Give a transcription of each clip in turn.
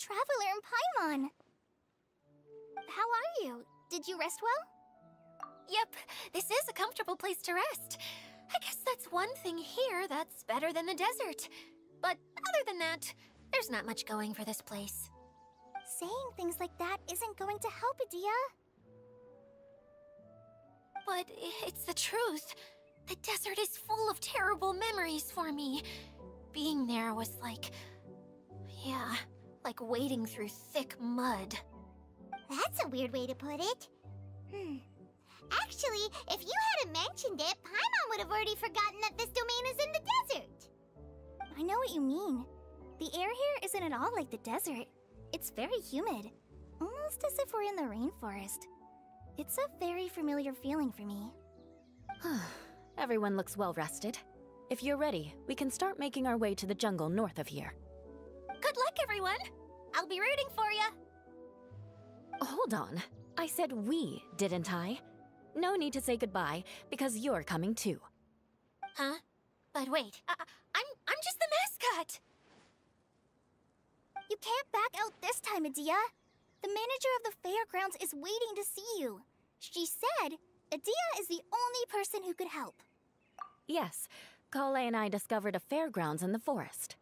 traveler in Paimon. How are you? Did you rest well? Yep, this is a comfortable place to rest. I guess that's one thing here that's better than the desert. But other than that, there's not much going for this place. Saying things like that isn't going to help, Edea. But it's the truth. The desert is full of terrible memories for me. Being there was like... yeah, like wading through thick mud. That's a weird way to put it. Actually, if you hadn't mentioned it, Paimon would have already forgotten that this domain is in the desert. I know what you mean. The air here isn't at all like the desert. It's very humid, almost as if we're in the rainforest. It's a very familiar feeling for me. Everyone looks well rested. If you're ready, we can start making our way to the jungle north of here. Good luck, everyone! I'll be rooting for ya! Hold on. I said we, didn't I? No need to say goodbye, because you're coming too. Huh? But wait, I'm just the mascot! You can't back out this time, Edea. The manager of the fairgrounds is waiting to see you. She said Edea is the only person who could help. Yes, Kale and I discovered a fairgrounds in the forest.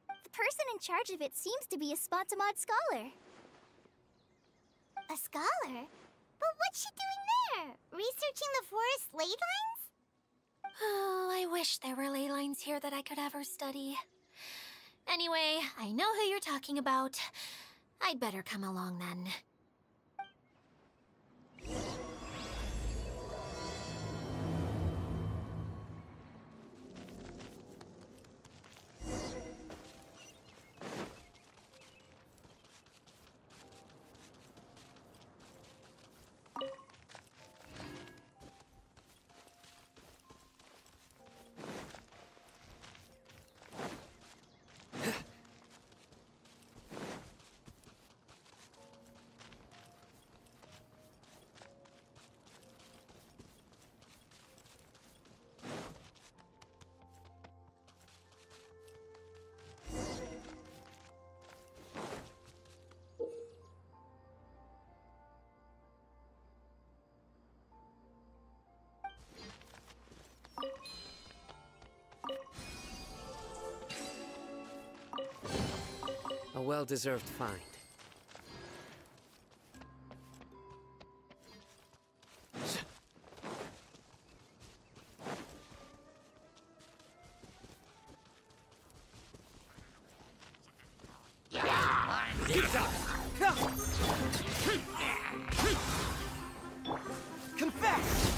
The person in charge of it seems to be a Spontamod scholar. A scholar? But what's she doing there? Researching the forest ley lines? Oh, I wish there were ley lines here that I could ever study. Anyway, I know who you're talking about. I'd better come along then. A well-deserved find. Confess!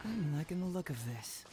I'm liking the look of this.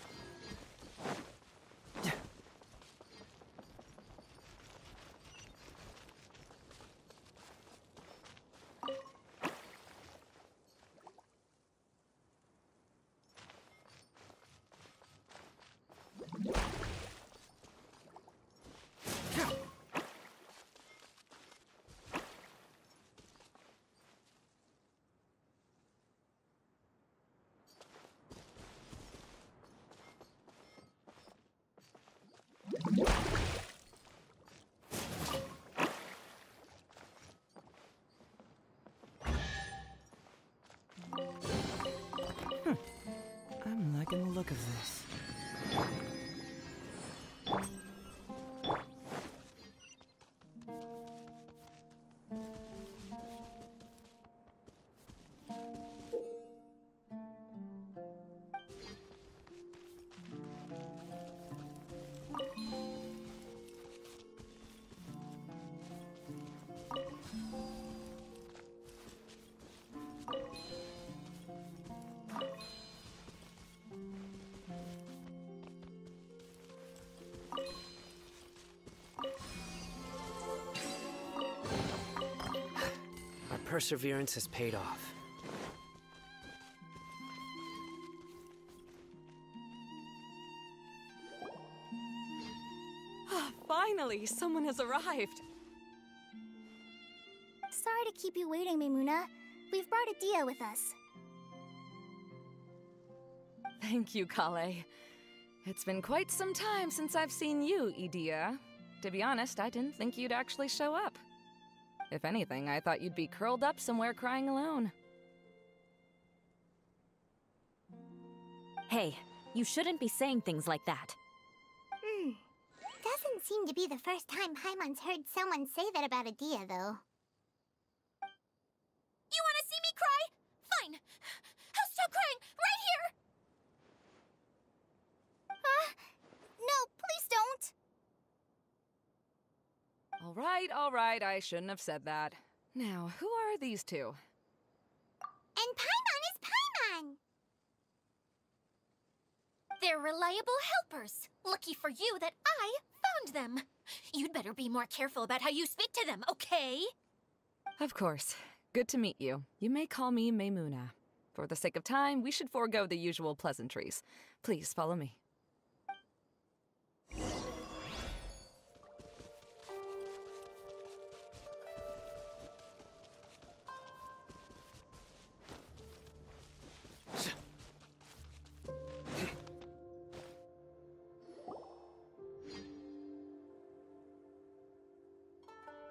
I'm liking the look of this. Our perseverance has paid off. Finally, someone has arrived. Sorry to keep you waiting, Maimuna, We've brought Adia with us. Thank you, Kale. It's been quite some time since I've seen you, Adia. To be honest, I didn't think you'd actually show up. If anything, I thought you'd be curled up somewhere crying alone. Hey, you shouldn't be saying things like that. Doesn't seem to be the first time Paimon's heard someone say that about Adia, though. You want to see me cry? Fine. I'll stop crying right here. No, please don't. All right, I shouldn't have said that. Now, who are these two? And Paimon is Paimon! They're reliable helpers. Lucky for you that I found them. You'd better be more careful about how you speak to them, okay? Of course. Good to meet you. You may call me Maymuna. For the sake of time, we should forego the usual pleasantries. Please follow me.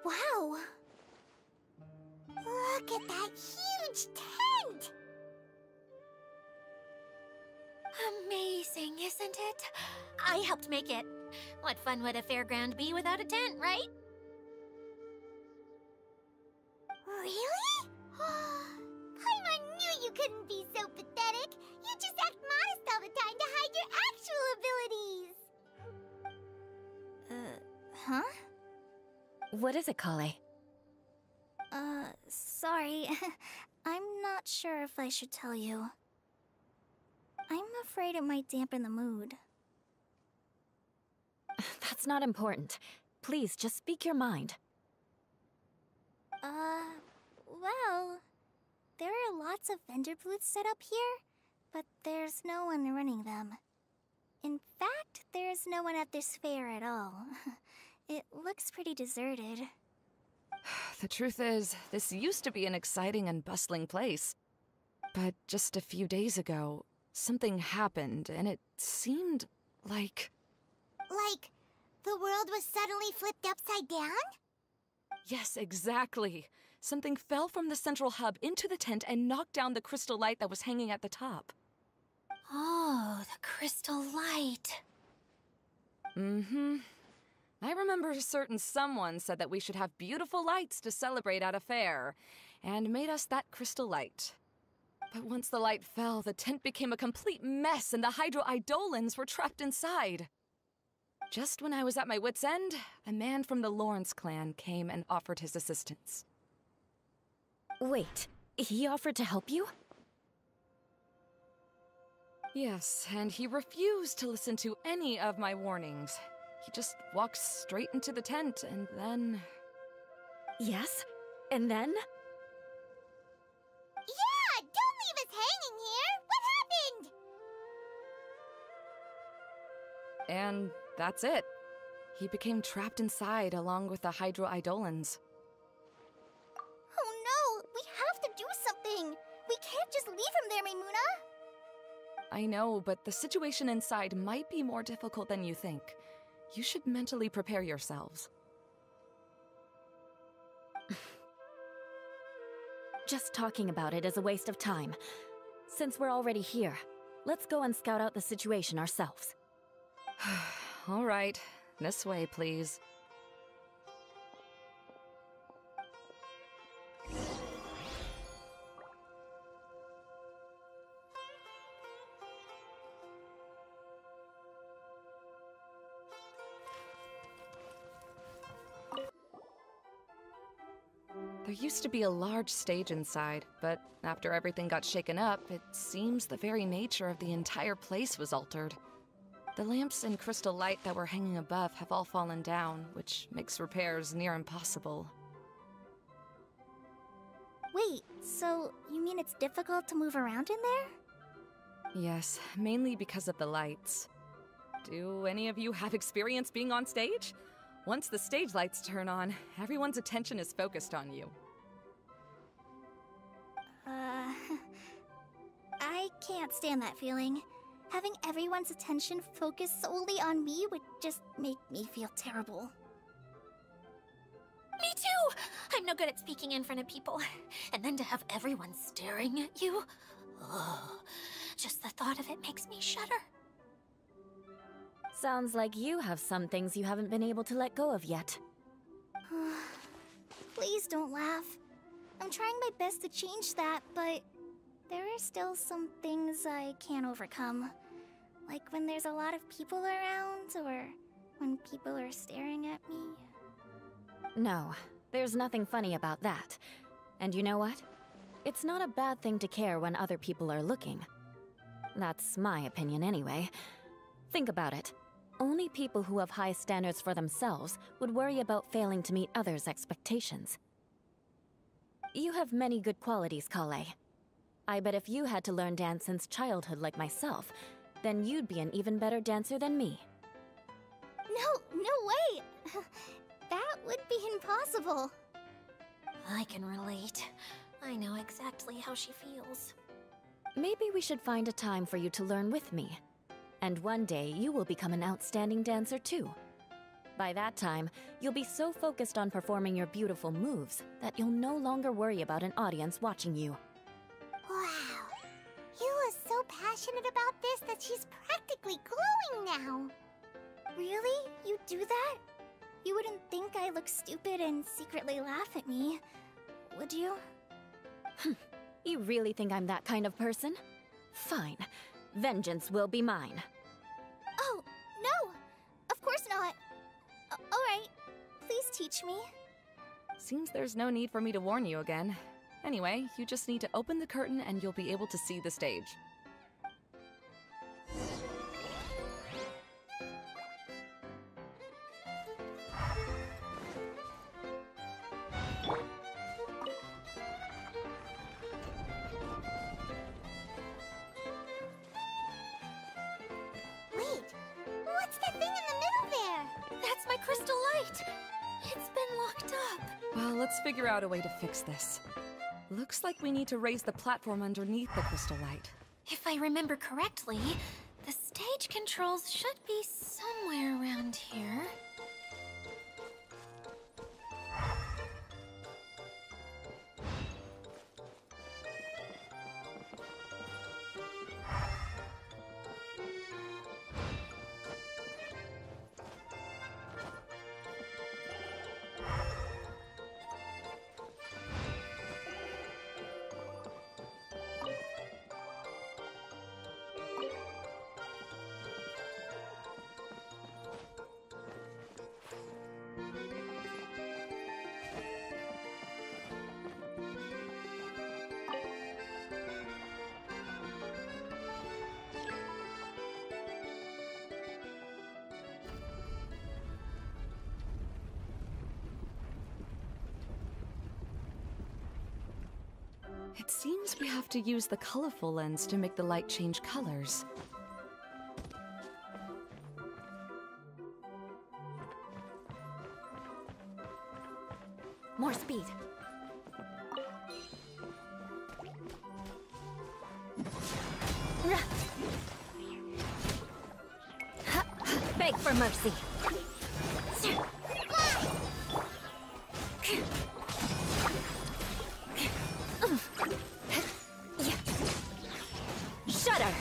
Wow! Look at that huge tent! Amazing, isn't it? I helped make it. What fun would a fairground be without a tent, right? Really? Paimon knew you couldn't be so pathetic. You just act modest all the time to hide your actual abilities. Huh? What is it, Kale? Sorry. I'm not sure if I should tell you. I'm afraid it might dampen the mood. That's not important. Please, just speak your mind. Well, there are lots of vendor booths set up here, but there's no one running them. In fact, there's no one at this fair at all. It looks pretty deserted. The truth is, this used to be an exciting and bustling place. But just a few days ago, something happened, and it seemed like... Like, the world was suddenly flipped upside down? Yes, exactly. Something fell from the central hub into the tent and knocked down the crystal light that was hanging at the top. Oh, the crystal light. Mm-hmm. I remember a certain someone said that we should have beautiful lights to celebrate at a fair, and made us that crystal light. But once the light fell, the tent became a complete mess and the Hydro-Eidolons were trapped inside. Just when I was at my wit's end, a man from the Lawrence clan came and offered his assistance. Wait, he offered to help you? Yes, and he refused to listen to any of my warnings. He just walked straight into the tent, and then... Yes? And then? Yeah! Don't leave us hanging here! What happened? And that's it. He became trapped inside along with the Hydro-Eidolons. Oh no! We have to do something! We can't just leave him there, Maymuna! I know, but the situation inside might be more difficult than you think. You should mentally prepare yourselves. Just talking about it is a waste of time. Since we're already here, let's go and scout out the situation ourselves. All right. This way, please. There used to be a large stage inside, but after everything got shaken up, it seems the very nature of the entire place was altered. The lamps and crystal light that were hanging above have all fallen down, which makes repairs near impossible. Wait, so you mean it's difficult to move around in there? Yes, mainly because of the lights. Do any of you have experience being on stage? Once the stage lights turn on, everyone's attention is focused on you. I can't stand that feeling. Having everyone's attention focused solely on me would just make me feel terrible. Me too! I'm no good at speaking in front of people. And then to have everyone staring at you? Oh, just the thought of it makes me shudder. Sounds like you have some things you haven't been able to let go of yet. Please don't laugh. I'm trying my best to change that, but there are still some things I can't overcome. Like when there's a lot of people around, or when people are staring at me. No, there's nothing funny about that. And you know what? It's not a bad thing to care when other people are looking. That's my opinion anyway. Think about it. Only people who have high standards for themselves would worry about failing to meet others' expectations. You have many good qualities, Kale. I bet if you had to learn dance since childhood like myself, then you'd be an even better dancer than me. No way! That would be impossible. I can relate. I know exactly how she feels. Maybe we should find a time for you to learn with me. And one day, you will become an outstanding dancer too. By that time, you'll be so focused on performing your beautiful moves that you'll no longer worry about an audience watching you. Wow. Yula's so passionate about this that she's practically glowing now. Really? You do that? You wouldn't think I look stupid and secretly laugh at me, would you? You really think I'm that kind of person? Fine. Vengeance will be mine. Oh, no! Of course not. Alright, please teach me. Seems there's no need for me to warn you again. Anyway, you just need to open the curtain and you'll be able to see the stage. Wait, what's that thing in the middle there? That's my crystal light! It's been locked up. Well, let's figure out a way to fix this. Looks like we need to raise the platform underneath the crystal light. If I remember correctly, the stage controls should be somewhere around here. It seems we have to use the colorful lens to make the light change colors. More speed. Beg for mercy. Shudder.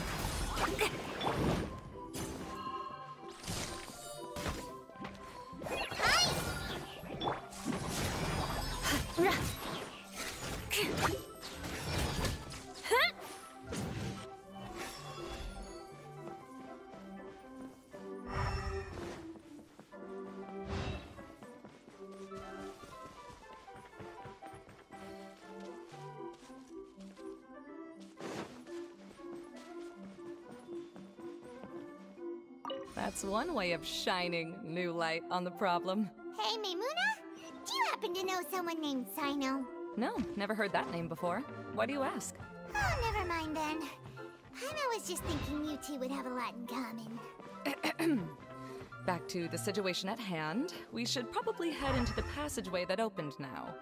That's one way of shining new light on the problem. Hey, Maimuna? Do you happen to know someone named Sino? No, never heard that name before. Why do you ask? Oh, never mind then. I was just thinking you two would have a lot in common. Back to the situation at hand. We should probably head into the passageway that opened now.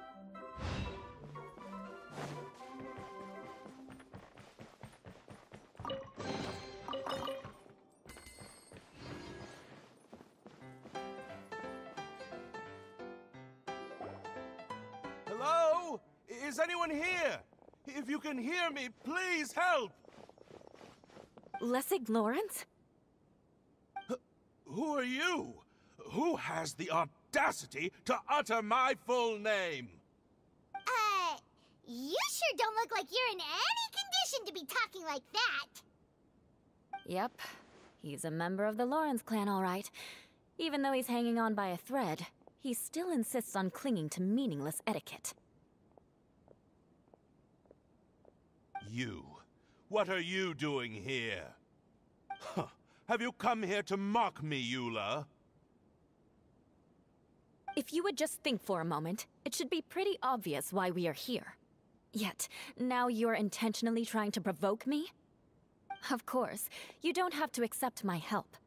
Is anyone here? If you can hear me, please help! Lessig Lawrence? Who are you? Who has the audacity to utter my full name? You sure don't look like you're in any condition to be talking like that. Yep. He's a member of the Lawrence clan, all right. Even though he's hanging on by a thread, he still insists on clinging to meaningless etiquette. You. What are you doing here? Huh. Have you come here to mock me, Eula? If you would just think for a moment, it should be pretty obvious why we are here. Yet, now you're intentionally trying to provoke me? Of course, you don't have to accept my help.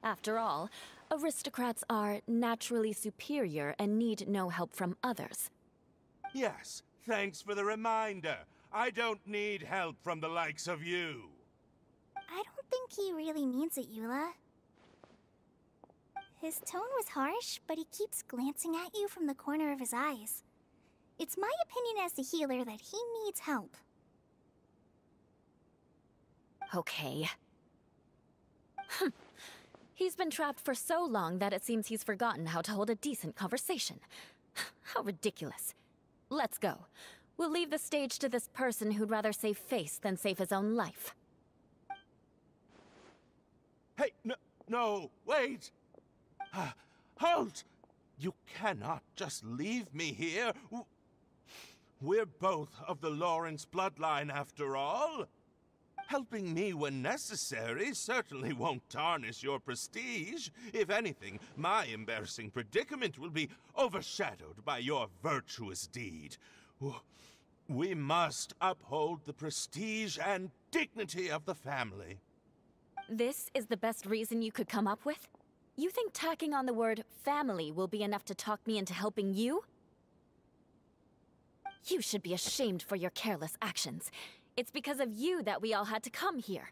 After all, aristocrats are naturally superior and need no help from others. Yes, thanks for the reminder. I don't need help from the likes of you. I don't think he really means it, Eula. His tone was harsh, but he keeps glancing at you from the corner of his eyes. It's my opinion as the healer that he needs help. Okay. He's been trapped for so long that it seems he's forgotten how to hold a decent conversation. How ridiculous. Let's go. We'll leave the stage to this person who'd rather save face than save his own life. Hey, no, wait! Halt! You cannot just leave me here. We're both of the Lawrence bloodline, after all. Helping me when necessary certainly won't tarnish your prestige. If anything, my embarrassing predicament will be overshadowed by your virtuous deed. We must uphold the prestige and dignity of the family. This is the best reason you could come up with? You think tacking on the word family will be enough to talk me into helping you? You should be ashamed for your careless actions. It's because of you that we all had to come here.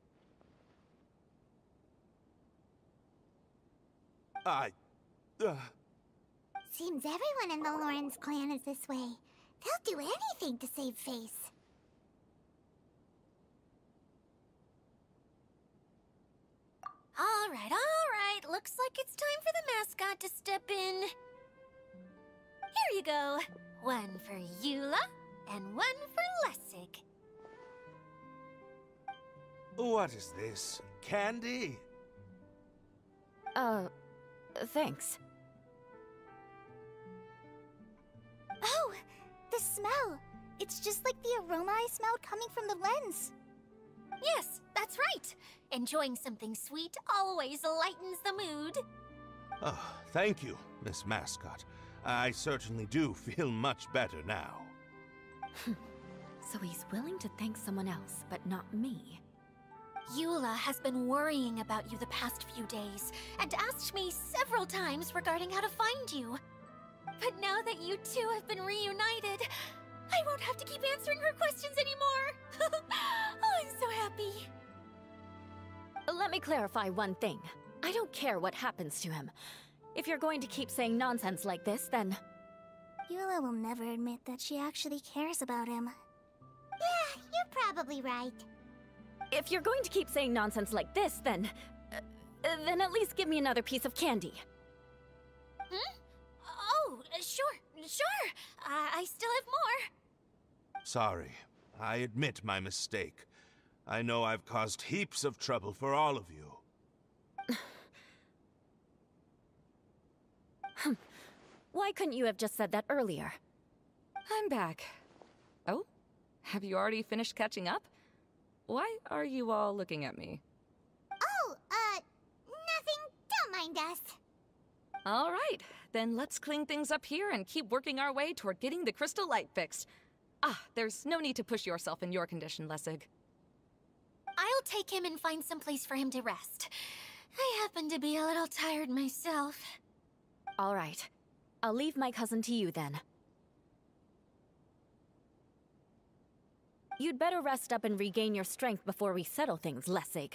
Seems everyone in the Lawrence clan is this way. They'll do anything to save face. All right. Looks like it's time for the mascot to step in. Here you go. One for Eula, and one for Lessig. What is this? Candy? Thanks. Oh, the smell! It's just like the aroma I smelled coming from the lens. Yes, that's right. Enjoying something sweet always lightens the mood. Oh, thank you, Miss Mascot. I certainly do feel much better now. So he's willing to thank someone else, but not me. Eula has been worrying about you the past few days, and asked me several times regarding how to find you. But now that you two have been reunited, I won't have to keep answering her questions anymore. Oh, I'm so happy. Let me clarify one thing. I don't care what happens to him. If you're going to keep saying nonsense like this, then... Eula will never admit that she actually cares about him. Yeah, you're probably right. If you're going to keep saying nonsense like this, then at least give me another piece of candy. Oh, sure. I still have more. Sorry. I admit my mistake. I know I've caused heaps of trouble for all of you. Why couldn't you have just said that earlier? I'm back. Oh? Have you already finished catching up? Why are you all looking at me? Oh, nothing. Don't mind us. All right, then let's clean things up here and keep working our way toward getting the crystal light fixed. There's no need to push yourself in your condition, Lessig. I'll take him and find some place for him to rest. I happen to be a little tired myself. All right. I'll leave my cousin to you then. You'd better rest up and regain your strength before we settle things, Lessig.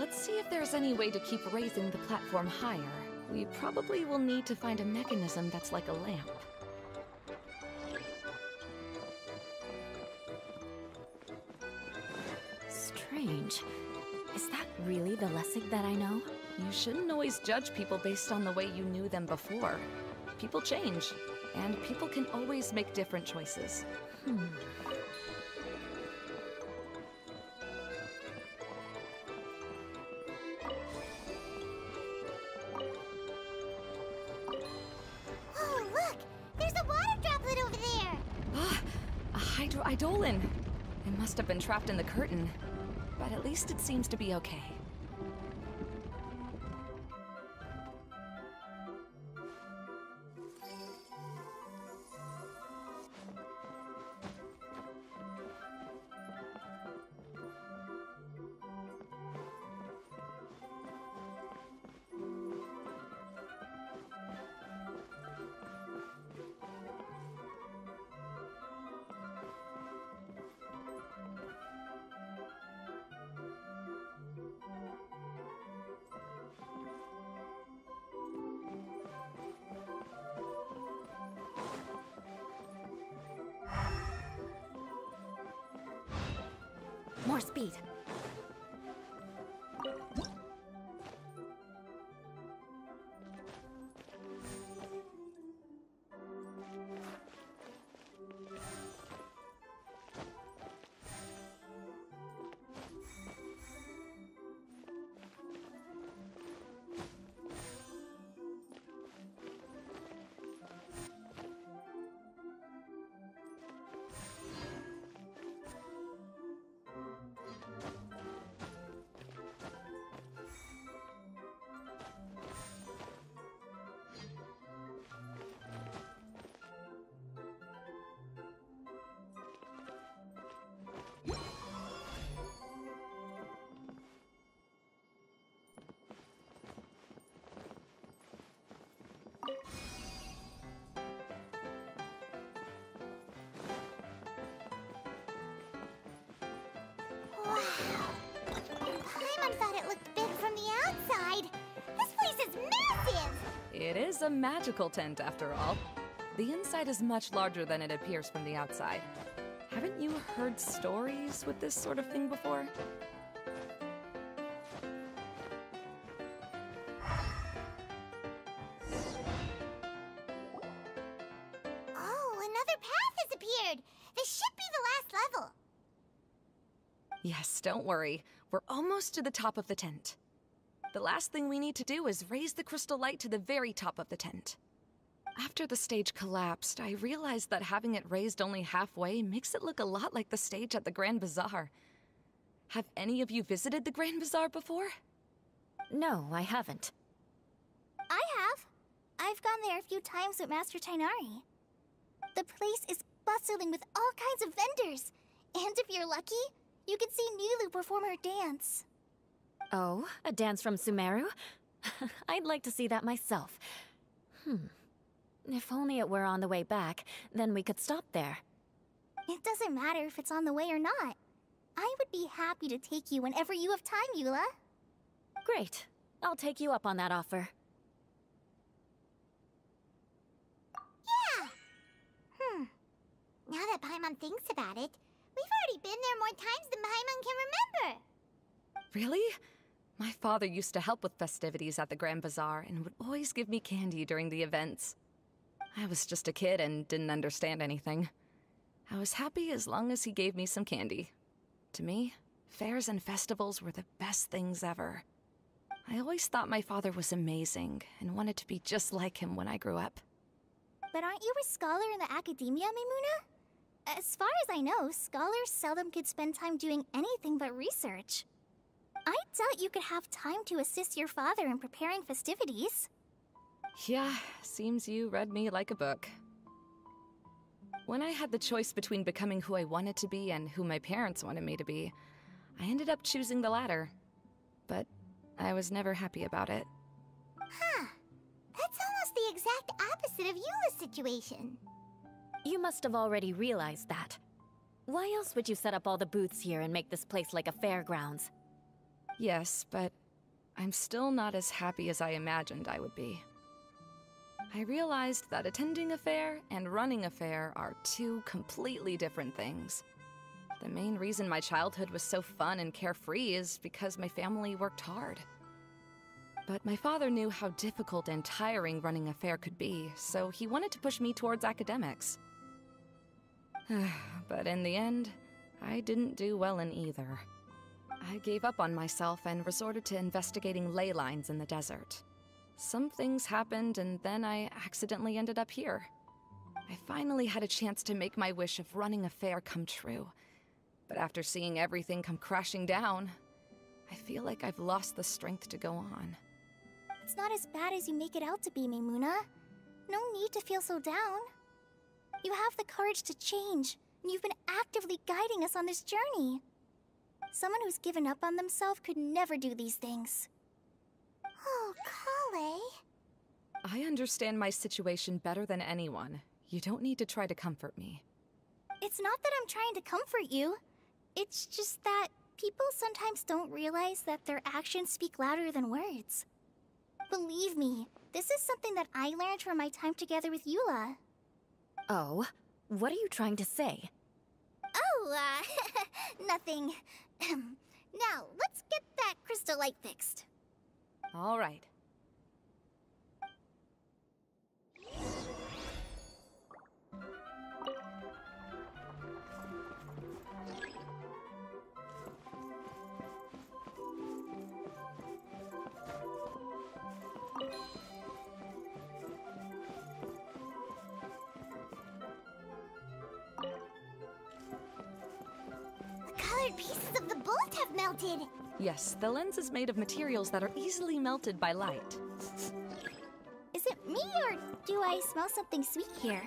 let's see if there's any way to keep raising the platform higher. We probably will need to find a mechanism that's like a lamp. Strange. Is that really the Lessig that I know? You shouldn't always judge people based on the way you knew them before. People change, and people can always make different choices. Oh, look! There's a water droplet over there! Ah, a hydroidolin! It must have been trapped in the curtain, but at least it seems to be okay. More speed. Wow! Paimon thought it looked big from the outside! This place is massive! It is a magical tent, after all. The inside is much larger than it appears from the outside. Haven't you heard stories with this sort of thing before? Oh, another path has appeared! This should be the last level! Yes, don't worry. We're almost to the top of the tent. The last thing we need to do is raise the crystal light to the very top of the tent. After the stage collapsed, I realized that having it raised only halfway makes it look a lot like the stage at the Grand Bazaar. Have any of you visited the Grand Bazaar before? No, I haven't. I have. I've gone there a few times with Master Tainari. The place is bustling with all kinds of vendors. And if you're lucky, you can see Nilu perform her dance. Oh, a dance from Sumeru? I'd like to see that myself. If only it were on the way back, then we could stop there. It doesn't matter if it's on the way or not. I would be happy to take you whenever you have time, Eula. Great. I'll take you up on that offer. Yeah! Now that Paimon thinks about it, we've already been there more times than Paimon can remember. Really? My father used to help with festivities at the Grand Bazaar and would always give me candy during the events. I was just a kid and didn't understand anything. I was happy as long as he gave me some candy. To me, fairs and festivals were the best things ever. I always thought my father was amazing and wanted to be just like him when I grew up. But aren't you a scholar in the academia, Mimuna? As far as I know, scholars seldom could spend time doing anything but research. I doubt you could have time to assist your father in preparing festivities. Yeah, seems you read me like a book. When I had the choice between becoming who I wanted to be and who my parents wanted me to be, I ended up choosing the latter. But I was never happy about it. Huh. That's almost the exact opposite of Eula's situation. You must have already realized that. Why else would you set up all the booths here and make this place like a fairgrounds? Yes, but I'm still not as happy as I imagined I would be. I realized that attending a fair and running a fair are two completely different things. The main reason my childhood was so fun and carefree is because my family worked hard. But my father knew how difficult and tiring running a fair could be, so he wanted to push me towards academics. But in the end, I didn't do well in either. I gave up on myself and resorted to investigating ley lines in the desert. Some things happened, and then I accidentally ended up here. I finally had a chance to make my wish of running a fair come true. But after seeing everything come crashing down, I feel like I've lost the strength to go on. It's not as bad as you make it out to be, Maimuna. No need to feel so down. You have the courage to change, and you've been actively guiding us on this journey. Someone who's given up on themselves could never do these things. Oh, Kale. I understand my situation better than anyone. You don't need to try to comfort me. It's not that I'm trying to comfort you. It's just that people sometimes don't realize that their actions speak louder than words. Believe me, this is something that I learned from my time together with Eula. Oh, what are you trying to say? Oh, nothing. Now, let's get that crystal light fixed. All right. Colored pieces of the bullet have melted. Yes, the lens is made of materials that are easily melted by light. Is it me, or do I smell something sweet here?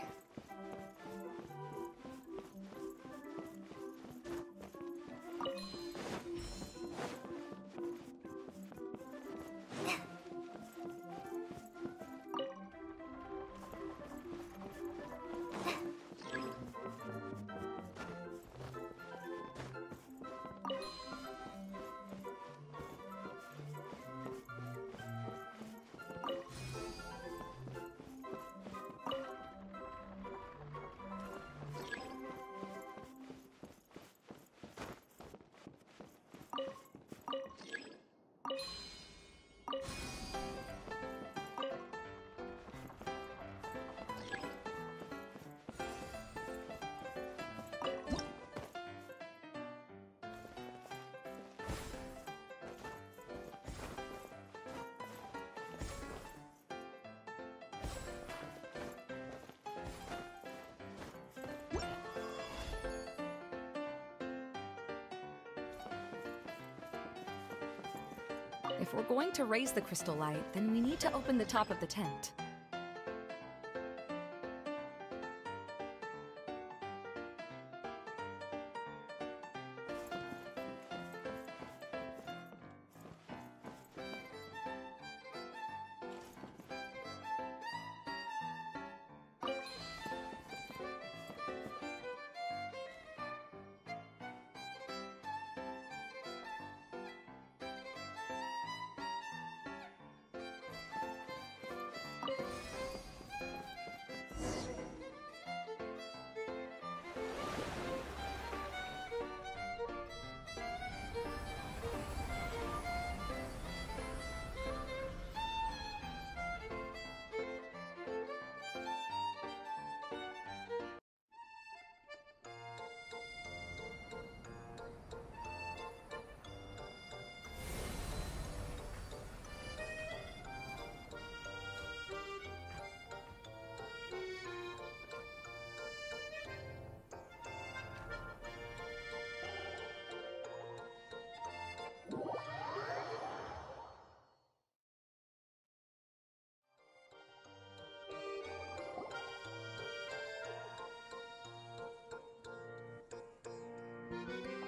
If we're going to raise the crystal light, then we need to open the top of the tent.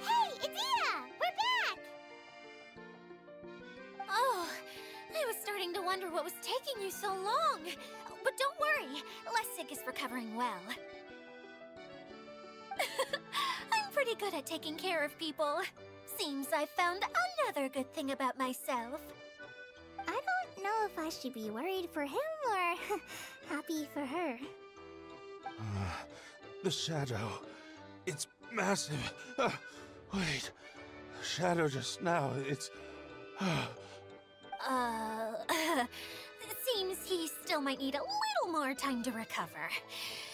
Hey, Adina! We're back! Oh, I was starting to wonder what was taking you so long. But don't worry, Lessig is recovering well. I'm pretty good at taking care of people. Seems I found another good thing about myself. I don't know if I should be worried for him or happy for her. The shadow. It's massive. Wait. The shadow just now, it's... It seems he still might need a little more time to recover.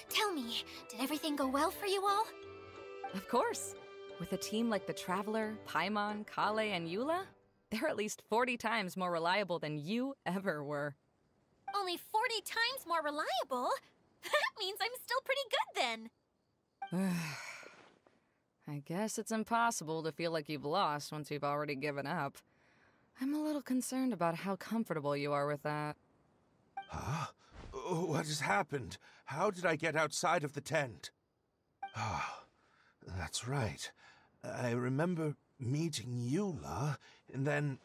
Tell me, did everything go well for you all? Of course. With a team like the Traveler, Paimon, Kale, and Eula, they're at least 40 times more reliable than you ever were. Only 40 times more reliable? That means I'm still pretty good then. I guess it's impossible to feel like you've lost once you've already given up. I'm a little concerned about how comfortable you are with that. Huh? What has happened? How did I get outside of the tent? Ah, that's right. I remember meeting Eula, and then...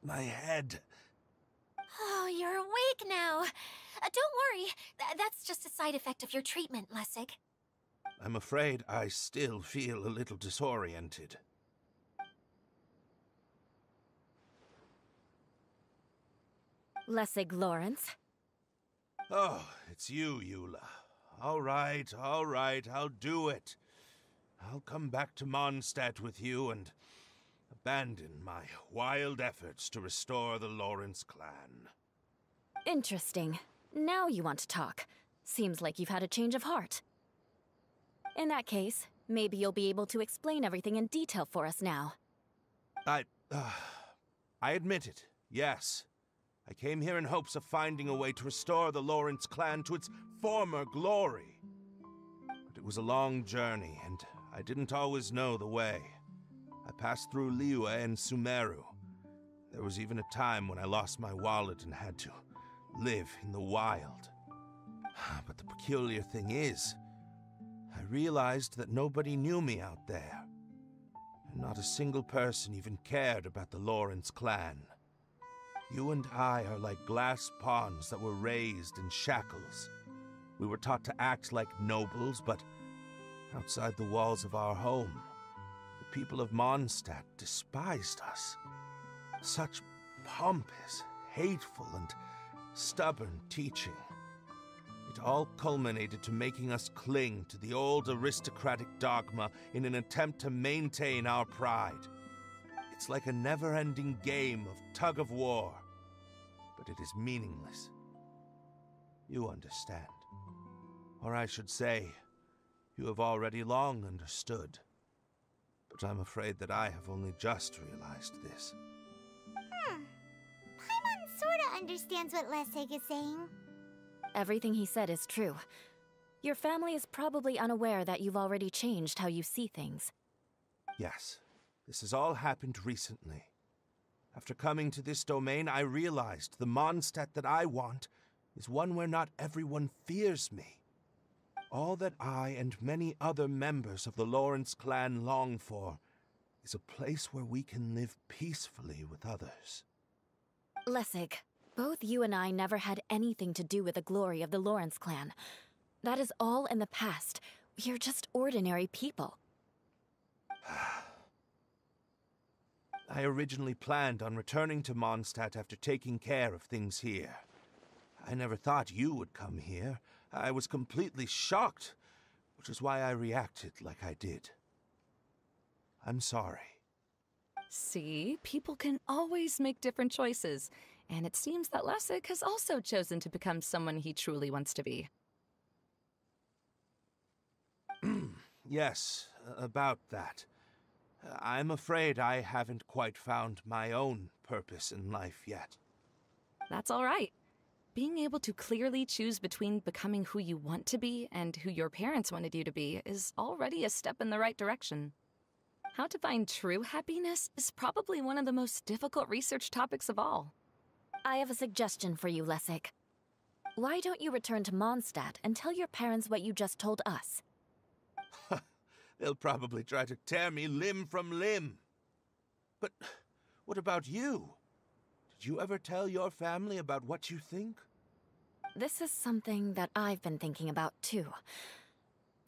my head. Oh, you're awake now. Don't worry. That's just a side effect of your treatment, Lessig. I'm afraid I still feel a little disoriented. Lessig Lawrence. Oh, it's you, Eula. All right, I'll do it. I'll come back to Mondstadt with you and abandon my wild efforts to restore the Lawrence clan. Interesting. Now you want to talk. Seems like you've had a change of heart. In that case, maybe you'll be able to explain everything in detail for us now. I admit it, yes. I came here in hopes of finding a way to restore the Lawrence clan to its former glory. But it was a long journey, and I didn't always know the way. I passed through Liyue and Sumeru. There was even a time when I lost my wallet and had to live in the wild. But the peculiar thing is, I realized that nobody knew me out there. And not a single person even cared about the Lawrence clan. You and I are like glass pawns that were raised in shackles. We were taught to act like nobles, but outside the walls of our home, the people of Mondstadt despised us. Such pompous, hateful, and stubborn teaching. It all culminated to making us cling to the old aristocratic dogma in an attempt to maintain our pride. It's like a never-ending game of tug-of-war, but it is meaningless. You understand. Or I should say, you have already long understood. But I'm afraid that I have only just realized this. Paimon sorta understands what Lessig is saying. Everything he said is true. Your family is probably unaware that you've already changed how you see things. Yes, this has all happened recently. After coming to this domain, I realized the Mondstadt that I want is one where not everyone fears me. All that I and many other members of the Lawrence clan long for is a place where we can live peacefully with others. Lessig, both you and I never had anything to do with the glory of the Lawrence clan. That is all in the past. We are just ordinary people. I originally planned on returning to Mondstadt after taking care of things here. I never thought you would come here. I was completely shocked, which is why I reacted like I did. I'm sorry. See, people can always make different choices, and it seems that Lessig has also chosen to become someone he truly wants to be. Yes, about that. I'm afraid I haven't quite found my own purpose in life yet. That's all right. Being able to clearly choose between becoming who you want to be and who your parents wanted you to be is already a step in the right direction. How to find true happiness is probably one of the most difficult research topics of all. I have a suggestion for you, Lessig. Why don't you return to Mondstadt and tell your parents what you just told us? They'll probably try to tear me limb from limb. But what about you? Did you ever tell your family about what you think? This is something that I've been thinking about, too.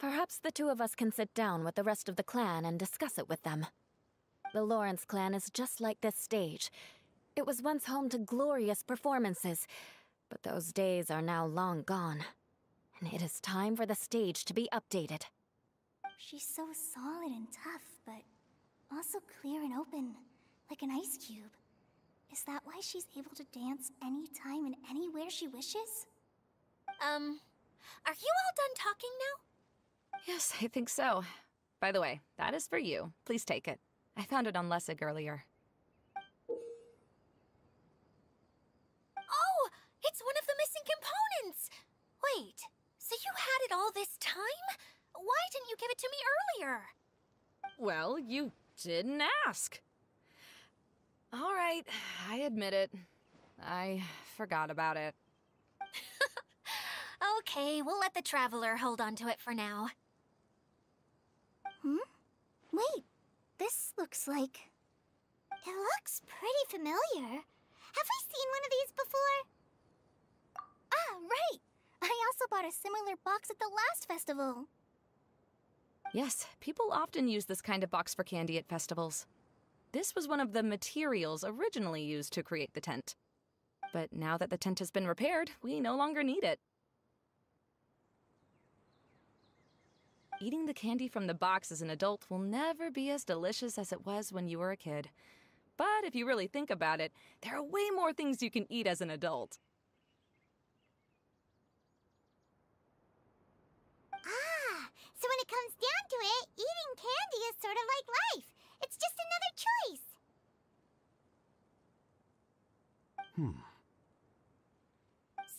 Perhaps the two of us can sit down with the rest of the clan and discuss it with them. The Lawrence clan is just like this stage. It was once home to glorious performances, but those days are now long gone. And it is time for the stage to be updated. She's so solid and tough, but also clear and open, like an ice cube. Is that why she's able to dance anytime and anywhere she wishes? Are you all done talking now? Yes, I think so. By the way, that is for you. Please take it. I found it on Lessig earlier. Oh, it's one of the missing components! Wait, so you had it all this time? Why didn't you give it to me earlier? Well, you didn't ask. All right, I admit it. I forgot about it. Okay, we'll let the Traveler hold on to it for now. Wait, this looks like... It looks pretty familiar. Have we seen one of these before? Ah, right! I also bought a similar box at the last festival. Yes, people often use this kind of box for candy at festivals. This was one of the materials originally used to create the tent. But now that the tent has been repaired, we no longer need it. Eating the candy from the box as an adult will never be as delicious as it was when you were a kid. But if you really think about it, there are way more things you can eat as an adult. Ah, so when it comes down to it, eating candy is sort of like life. It's just another choice.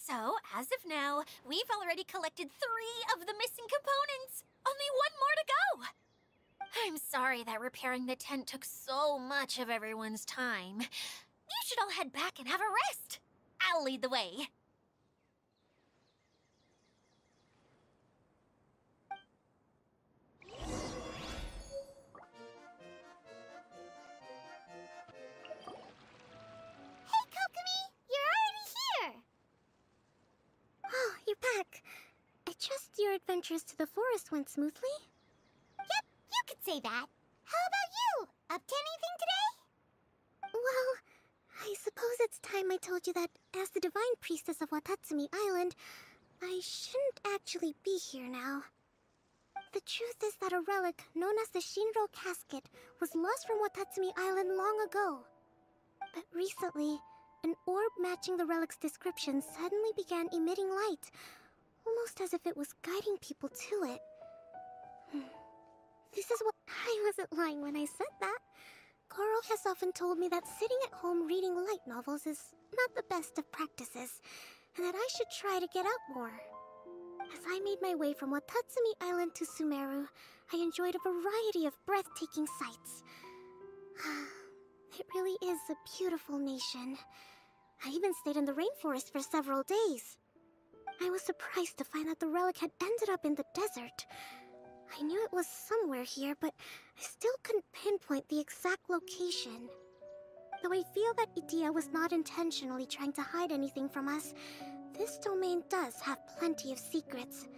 So, as of now, we've already collected 3 of the missing components. Only 1 more to go. I'm sorry that repairing the tent took so much of everyone's time. You should all head back and have a rest. I'll lead the way. Hey, Kokomi! You're already here! Oh, you're back. I trust your adventures to the forest went smoothly? Yep, you could say that. How about you? Up to anything today? Well, I suppose it's time I told you that as the divine priestess of Watatsumi Island, I shouldn't actually be here now. The truth is that a relic known as the Shinro Casket was lost from Watatsumi Island long ago. But recently, an orb matching the relic's description suddenly began emitting light, almost as if it was guiding people to it. This is what I wasn't lying when I said that. Coral has often told me that sitting at home reading light novels is not the best of practices, and that I should try to get out more. As I made my way from Watatsumi Island to Sumeru, I enjoyed a variety of breathtaking sights. It really is a beautiful nation. I even stayed in the rainforest for several days. I was surprised to find that the relic had ended up in the desert. I knew it was somewhere here, but I still couldn't pinpoint the exact location. Though I feel that Idia was not intentionally trying to hide anything from us, this domain does have plenty of secrets.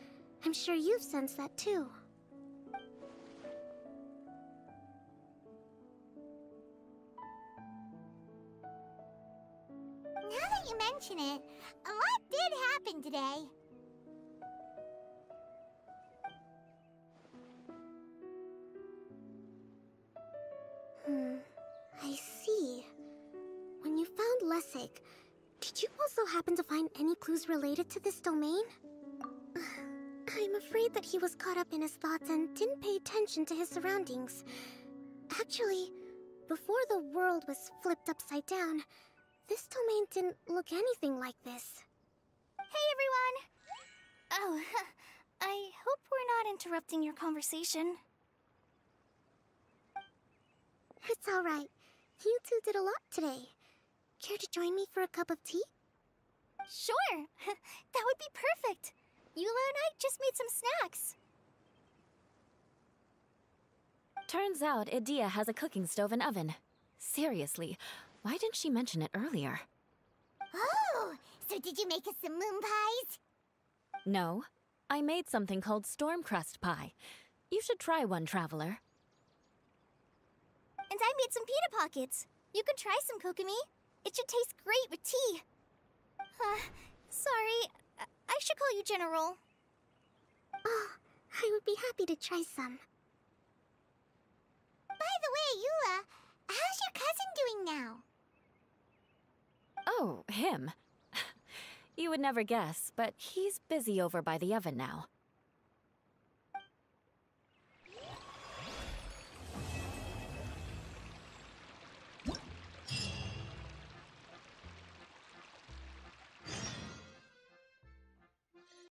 I'm sure you've sensed that too. Now that you mention it, a lot did happen today. I see. When you found Lessig, did you also happen to find any clues related to this domain? I'm afraid that he was caught up in his thoughts and didn't pay attention to his surroundings. Actually, before the world was flipped upside down, this domain didn't look anything like this. Hey, everyone! Oh, I hope we're not interrupting your conversation. It's alright. You two did a lot today. Care to join me for a cup of tea? Sure! That would be perfect! Eula and I just made some snacks. Turns out Idia has a cooking stove and oven. Seriously, why didn't she mention it earlier? Oh! So did you make us some moon pies? No, I made something called storm crust pie. You should try one, Traveler. And I made some pita pockets. You could try some, Kokomi. It should taste great with tea. Sorry. I should call you General. Oh, I would be happy to try some. By the way, Eula, how's your cousin doing now? Oh, him. You would never guess, but he's busy over by the oven now.